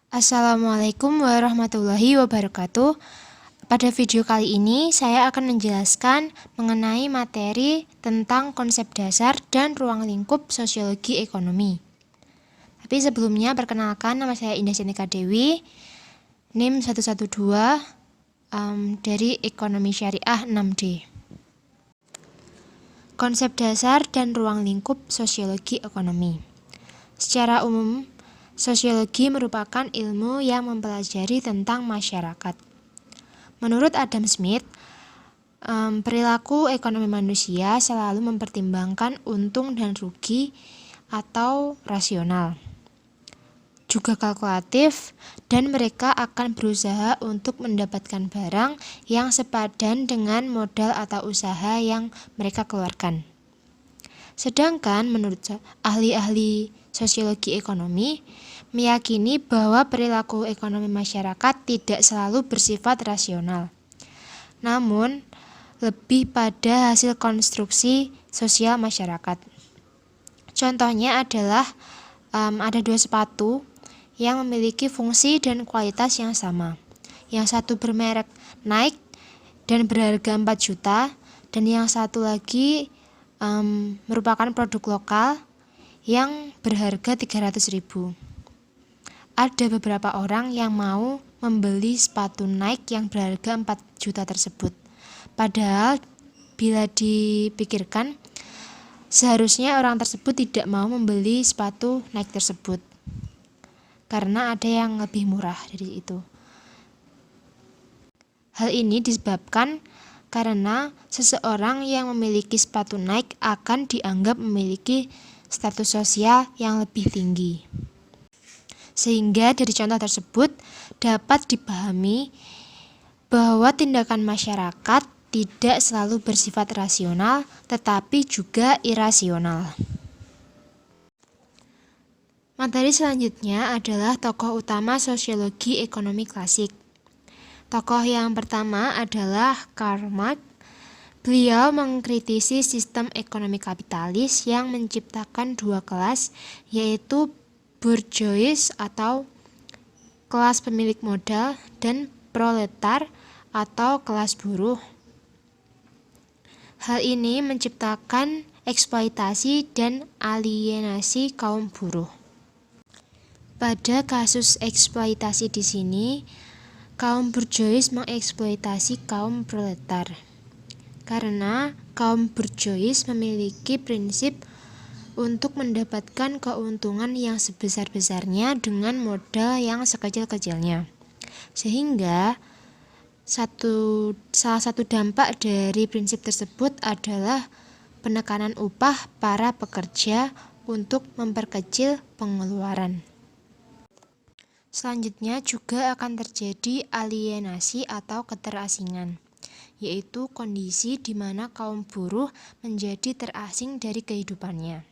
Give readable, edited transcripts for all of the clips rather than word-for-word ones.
Assalamualaikum warahmatullahi wabarakatuh. Pada video kali ini saya akan menjelaskan mengenai materi tentang konsep dasar dan ruang lingkup sosiologi ekonomi. Tapi sebelumnya perkenalkan, nama saya Indah Cenika Dewi, NIM 112 dari Ekonomi Syariah 6D. Konsep dasar dan ruang lingkup sosiologi ekonomi. Secara umum, sosiologi merupakan ilmu yang mempelajari tentang masyarakat. Menurut Adam Smith, perilaku ekonomi manusia selalu mempertimbangkan untung dan rugi atau rasional, juga kalkulatif, dan mereka akan berusaha untuk mendapatkan barang yang sepadan dengan modal atau usaha yang mereka keluarkan. Sedangkan menurut ahli-ahli sosiologi ekonomi meyakini bahwa perilaku ekonomi masyarakat tidak selalu bersifat rasional, namun lebih pada hasil konstruksi sosial masyarakat. Contohnya adalah ada dua sepatu yang memiliki fungsi dan kualitas yang sama. Yang satu bermerek Nike dan berharga 4 juta, dan yang satu lagi merupakan produk lokal yang berharga 300.000. Ada beberapa orang yang mau membeli sepatu Nike yang berharga 4 juta tersebut. Padahal bila dipikirkan, seharusnya orang tersebut tidak mau membeli sepatu Nike tersebut, karena ada yang lebih murah dari itu. Hal ini disebabkan karena seseorang yang memiliki sepatu Nike akan dianggap memiliki status sosial yang lebih tinggi. Sehingga dari contoh tersebut dapat dipahami bahwa tindakan masyarakat tidak selalu bersifat rasional, tetapi juga irasional. Materi selanjutnya adalah tokoh utama sosiologi ekonomi klasik. Tokoh yang pertama adalah Karl Marx. Beliau mengkritisi sistem ekonomi kapitalis yang menciptakan dua kelas, yaitu bourgeois atau kelas pemilik modal dan proletar atau kelas buruh. Hal ini menciptakan eksploitasi dan alienasi kaum buruh. Pada kasus eksploitasi di sini, kaum bourgeois mengeksploitasi kaum proletar, karena kaum bourgeois memiliki prinsip untuk mendapatkan keuntungan yang sebesar-besarnya dengan modal yang sekecil-kecilnya. Sehingga salah satu dampak dari prinsip tersebut adalah penekanan upah para pekerja untuk memperkecil pengeluaran. Selanjutnya juga akan terjadi alienasi atau keterasingan, yaitu kondisi di mana kaum buruh menjadi terasing dari kehidupannya.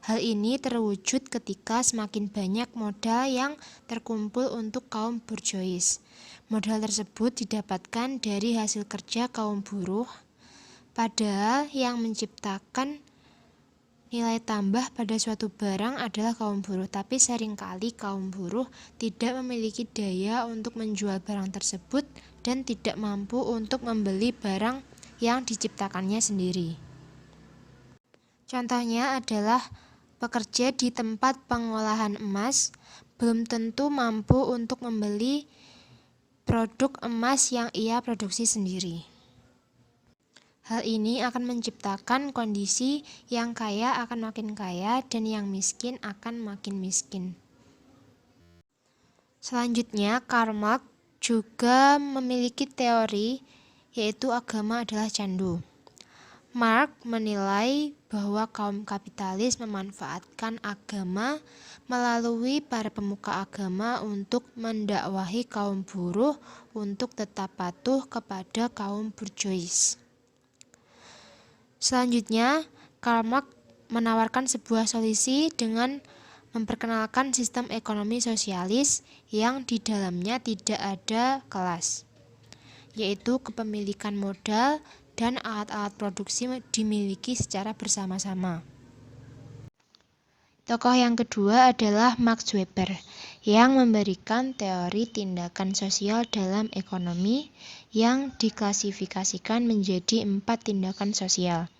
Hal ini terwujud ketika semakin banyak modal yang terkumpul untuk kaum bourgeois. Modal tersebut didapatkan dari hasil kerja kaum buruh, padahal yang menciptakan nilai tambah pada suatu barang adalah kaum buruh, tapi seringkali kaum buruh tidak memiliki daya untuk menjual barang tersebut dan tidak mampu untuk membeli barang yang diciptakannya sendiri. Contohnya adalah pekerja di tempat pengolahan emas belum tentu mampu untuk membeli produk emas yang ia produksi sendiri. Hal ini akan menciptakan kondisi yang kaya akan makin kaya dan yang miskin akan makin miskin. Selanjutnya, Karl Marx juga memiliki teori, yaitu agama adalah candu. Marx menilai bahwa kaum kapitalis memanfaatkan agama melalui para pemuka agama untuk mendakwahi kaum buruh untuk tetap patuh kepada kaum bourgeois. Selanjutnya, Karl Marx menawarkan sebuah solusi dengan memperkenalkan sistem ekonomi sosialis yang di dalamnya tidak ada kelas, yaitu kepemilikan modal dan alat-alat produksi dimiliki secara bersama-sama. Tokoh yang kedua adalah Max Weber, yang memberikan teori tindakan sosial dalam ekonomi yang diklasifikasikan menjadi 4 tindakan sosial,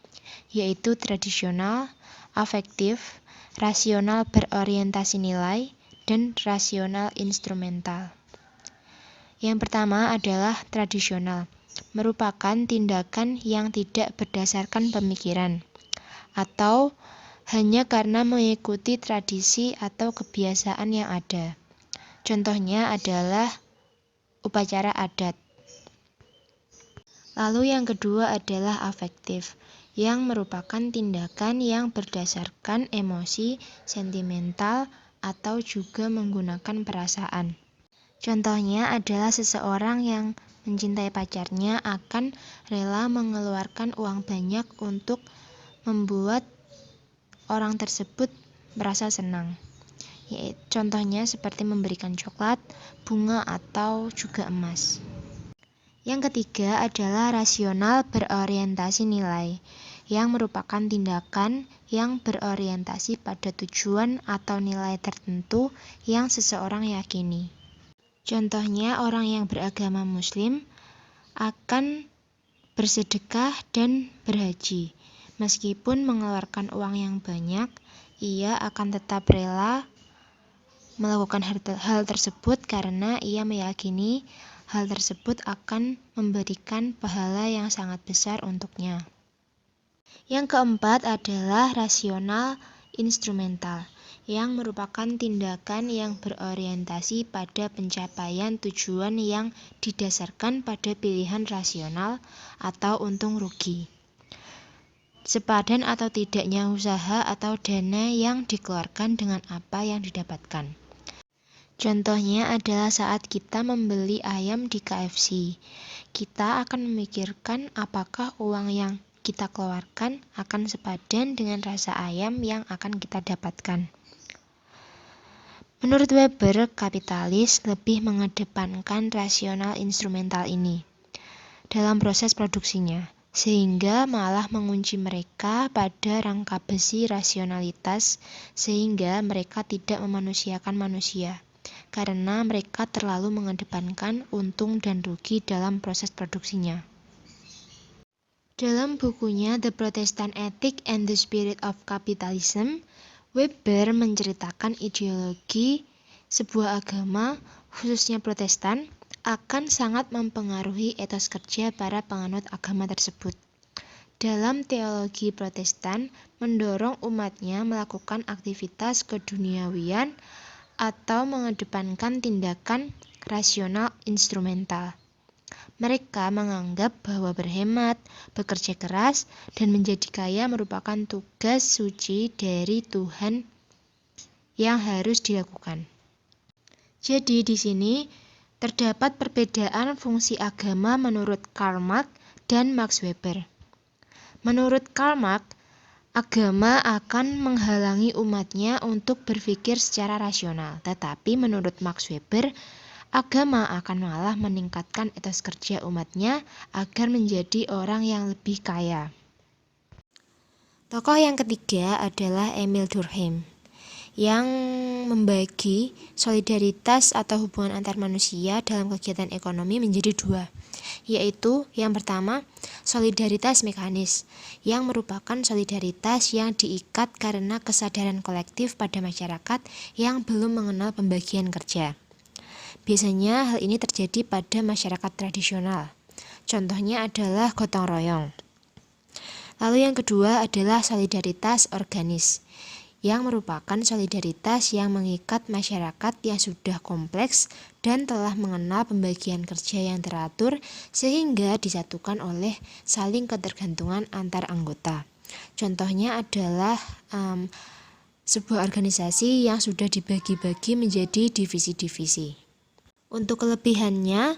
yaitu tradisional, afektif, rasional berorientasi nilai, dan rasional instrumental. Yang pertama adalah tradisional, merupakan tindakan yang tidak berdasarkan pemikiran, atau hanya karena mengikuti tradisi atau kebiasaan yang ada. Contohnya adalah upacara adat. Lalu yang kedua adalah afektif, yang merupakan tindakan yang berdasarkan emosi, sentimental, atau juga menggunakan perasaan. Contohnya adalah seseorang yang mencintai pacarnya akan rela mengeluarkan uang banyak untuk membuat orang tersebut merasa senang. Contohnya seperti memberikan coklat, bunga, atau juga emas. Yang ketiga adalah rasional berorientasi nilai, yang merupakan tindakan yang berorientasi pada tujuan atau nilai tertentu yang seseorang yakini. Contohnya orang yang beragama Muslim akan bersedekah dan berhaji. Meskipun mengeluarkan uang yang banyak, ia akan tetap rela melakukan hal tersebut karena ia meyakini hal tersebut akan memberikan pahala yang sangat besar untuknya. Yang keempat adalah rasional instrumental, yang merupakan tindakan yang berorientasi pada pencapaian tujuan yang didasarkan pada pilihan rasional atau untung rugi. Sepadan atau tidaknya usaha atau dana yang dikeluarkan dengan apa yang didapatkan. Contohnya adalah saat kita membeli ayam di KFC. Kita akan memikirkan apakah uang yang kita keluarkan akan sepadan dengan rasa ayam yang akan kita dapatkan. Menurut Weber, kapitalis lebih mengedepankan rasional instrumental ini dalam proses produksinya, sehingga malah mengunci mereka pada rangka besi rasionalitas sehingga mereka tidak memanusiakan manusia, karena mereka terlalu mengedepankan untung dan rugi dalam proses produksinya. Dalam bukunya The Protestant Ethic and the Spirit of Capitalism, Weber menceritakan ideologi sebuah agama, khususnya Protestan, akan sangat mempengaruhi etos kerja para penganut agama tersebut. Dalam teologi Protestan, mendorong umatnya melakukan aktivitas keduniawian atau mengedepankan tindakan rasional instrumental. Mereka menganggap bahwa berhemat, bekerja keras, dan menjadi kaya merupakan tugas suci dari Tuhan yang harus dilakukan. Jadi di sini terdapat perbedaan fungsi agama menurut Karl Marx dan Max Weber. Menurut Karl Marx, agama akan menghalangi umatnya untuk berpikir secara rasional, tetapi menurut Max Weber, agama akan malah meningkatkan etos kerja umatnya agar menjadi orang yang lebih kaya. Tokoh yang ketiga adalah Emil Durkheim, yang membagi solidaritas atau hubungan antar manusia dalam kegiatan ekonomi menjadi dua, yaitu yang pertama, solidaritas mekanis, yang merupakan solidaritas yang diikat karena kesadaran kolektif pada masyarakat yang belum mengenal pembagian kerja. Biasanya hal ini terjadi pada masyarakat tradisional. Contohnya adalah gotong royong. Lalu yang kedua adalah solidaritas organis, yang merupakan solidaritas yang mengikat masyarakat yang sudah kompleks dan telah mengenal pembagian kerja yang teratur sehingga disatukan oleh saling ketergantungan antar anggota. Contohnya adalah sebuah organisasi yang sudah dibagi-bagi menjadi divisi-divisi. Untuk kelebihannya,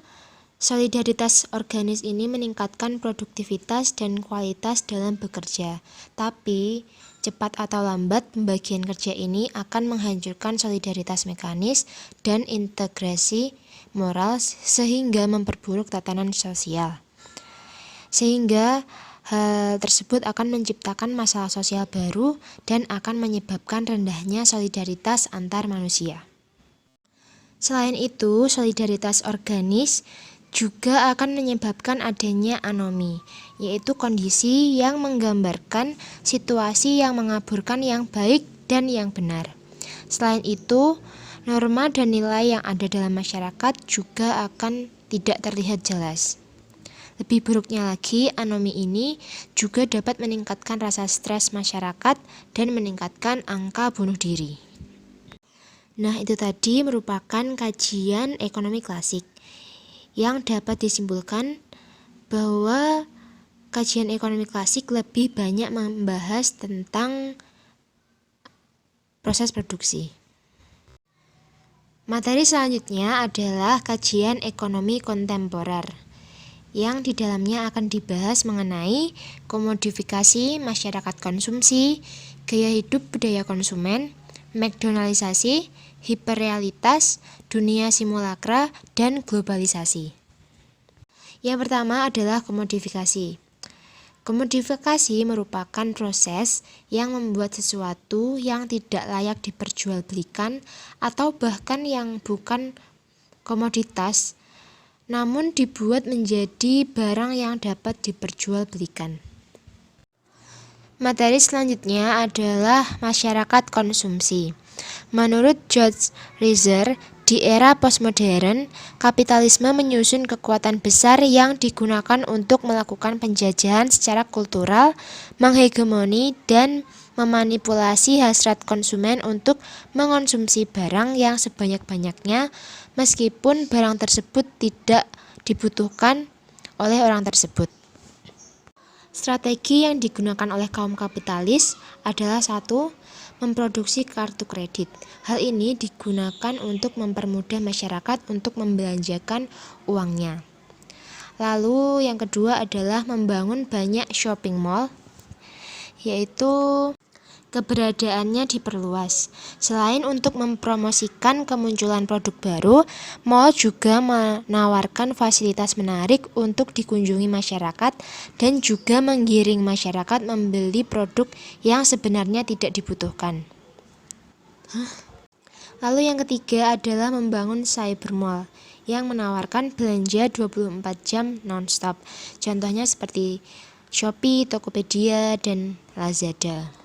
solidaritas organis ini meningkatkan produktivitas dan kualitas dalam bekerja, tapi cepat atau lambat pembagian kerja ini akan menghancurkan solidaritas mekanis dan integrasi moral sehingga memperburuk tatanan sosial. Sehingga hal tersebut akan menciptakan masalah sosial baru dan akan menyebabkan rendahnya solidaritas antar manusia. Selain itu, solidaritas organis juga akan menyebabkan adanya anomi, yaitu kondisi yang menggambarkan situasi yang mengaburkan yang baik dan yang benar. Selain itu, norma dan nilai yang ada dalam masyarakat juga akan tidak terlihat jelas. Lebih buruknya lagi, anomi ini juga dapat meningkatkan rasa stres masyarakat dan meningkatkan angka bunuh diri. Nah, itu tadi merupakan kajian ekonomi klasik yang dapat disimpulkan bahwa kajian ekonomi klasik lebih banyak membahas tentang proses produksi. Materi selanjutnya adalah kajian ekonomi kontemporer, yang di dalamnya akan dibahas mengenai komodifikasi masyarakat konsumsi, gaya hidup budaya konsumen, McDonaldisasi, hiperrealitas, dunia simulakra, dan globalisasi. Yang pertama adalah komodifikasi. Komodifikasi merupakan proses yang membuat sesuatu yang tidak layak diperjualbelikan atau bahkan yang bukan komoditas, namun dibuat menjadi barang yang dapat diperjualbelikan. Materi selanjutnya adalah masyarakat konsumsi. Menurut George Reiser, di era postmodern, kapitalisme menyusun kekuatan besar yang digunakan untuk melakukan penjajahan secara kultural, menghegemoni dan memanipulasi hasrat konsumen untuk mengonsumsi barang yang sebanyak-banyaknya, meskipun barang tersebut tidak dibutuhkan oleh orang tersebut. Strategi yang digunakan oleh kaum kapitalis adalah 1. Memproduksi kartu kredit. Hal ini digunakan untuk mempermudah masyarakat untuk membelanjakan uangnya. Lalu yang kedua adalah membangun banyak shopping mall, yaitu keberadaannya diperluas. Selain untuk mempromosikan kemunculan produk baru, mall juga menawarkan fasilitas menarik untuk dikunjungi masyarakat dan juga menggiring masyarakat membeli produk yang sebenarnya tidak dibutuhkan. Lalu yang ketiga adalah membangun cyber mall yang menawarkan belanja 24 jam non-stop. Contohnya seperti Shopee, Tokopedia, dan Lazada.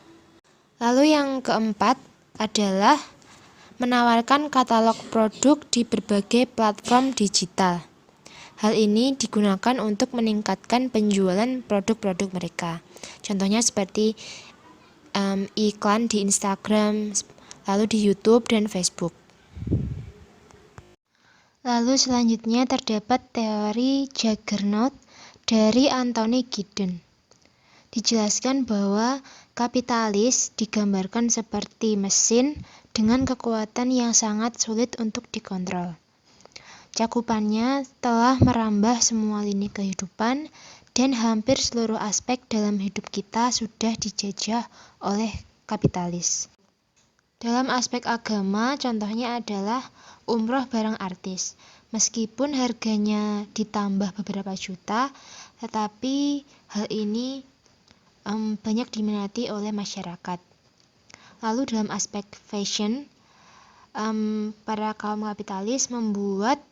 Lalu yang keempat adalah menawarkan katalog produk di berbagai platform digital. Hal ini digunakan untuk meningkatkan penjualan produk-produk mereka. Contohnya seperti iklan di Instagram, lalu di YouTube dan Facebook. Lalu selanjutnya terdapat teori Juggernaut dari Anthony Giddens. Dijelaskan bahwa kapitalis digambarkan seperti mesin dengan kekuatan yang sangat sulit untuk dikontrol. Cakupannya telah merambah semua lini kehidupan dan hampir seluruh aspek dalam hidup kita sudah dijajah oleh kapitalis. Dalam aspek agama, contohnya adalah umroh bareng artis. Meskipun harganya ditambah beberapa juta, tetapi hal ini banyak diminati oleh masyarakat. Lalu dalam aspek fashion, para kaum kapitalis membuat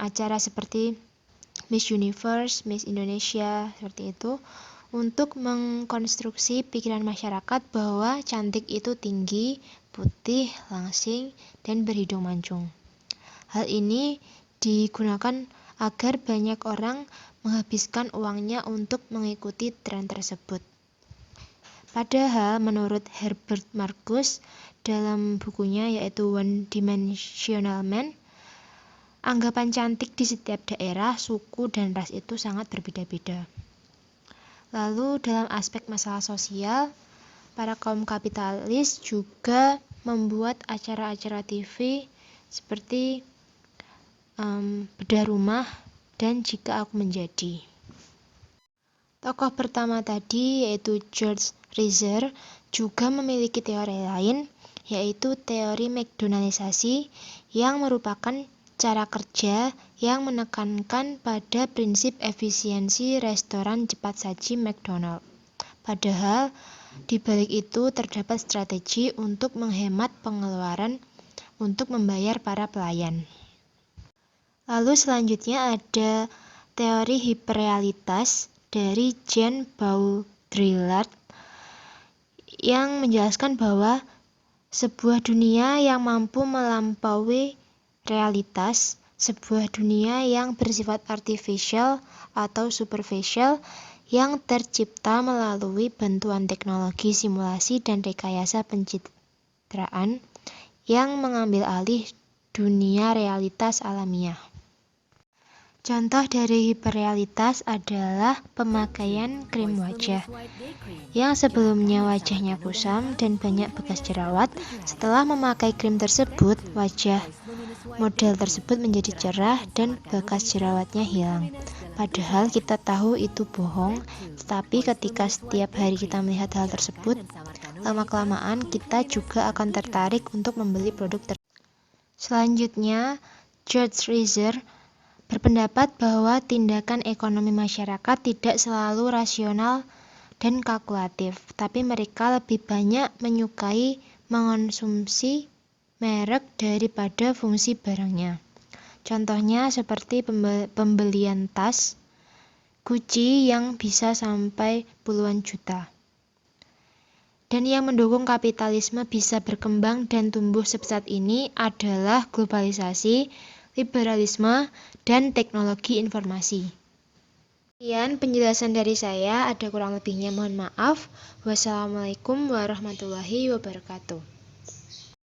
acara seperti Miss Universe, Miss Indonesia, seperti itu, untuk mengkonstruksi pikiran masyarakat bahwa cantik itu tinggi, putih, langsing, dan berhidung mancung. Hal ini digunakan agar banyak orang menghabiskan uangnya untuk mengikuti tren tersebut. Padahal menurut Herbert Marcuse dalam bukunya yaitu One Dimensional Man, anggapan cantik di setiap daerah, suku, dan ras itu sangat berbeda-beda. Lalu dalam aspek masalah sosial, para kaum kapitalis juga membuat acara-acara TV seperti Bedah Rumah dan Jika Aku Menjadi. Tokoh pertama tadi yaitu George Reiser juga memiliki teori lain, yaitu teori McDonaldisasi yang merupakan cara kerja yang menekankan pada prinsip efisiensi restoran cepat saji McDonald. Padahal di balik itu terdapat strategi untuk menghemat pengeluaran untuk membayar para pelayan. Lalu selanjutnya ada teori hiperrealitas dari Jean Baudrillard yang menjelaskan bahwa sebuah dunia yang mampu melampaui realitas, sebuah dunia yang bersifat artificial atau superficial yang tercipta melalui bantuan teknologi simulasi dan rekayasa pencitraan yang mengambil alih dunia realitas alamiah. Contoh dari hiperrealitas adalah pemakaian krim wajah, yang sebelumnya wajahnya kusam dan banyak bekas jerawat. Setelah memakai krim tersebut, wajah model tersebut menjadi cerah dan bekas jerawatnya hilang. Padahal kita tahu itu bohong, tetapi ketika setiap hari kita melihat hal tersebut, lama-kelamaan kita juga akan tertarik untuk membeli produk tersebut. Selanjutnya, George Reiser berpendapat bahwa tindakan ekonomi masyarakat tidak selalu rasional dan kalkulatif, tapi mereka lebih banyak menyukai mengonsumsi merek daripada fungsi barangnya. Contohnya seperti pembelian tas Gucci yang bisa sampai puluhan juta. Dan yang mendukung kapitalisme bisa berkembang dan tumbuh sepesat ini adalah globalisasi, liberalisme, dan teknologi informasi. Sekian penjelasan dari saya, ada kurang lebihnya mohon maaf. Wassalamualaikum warahmatullahi wabarakatuh.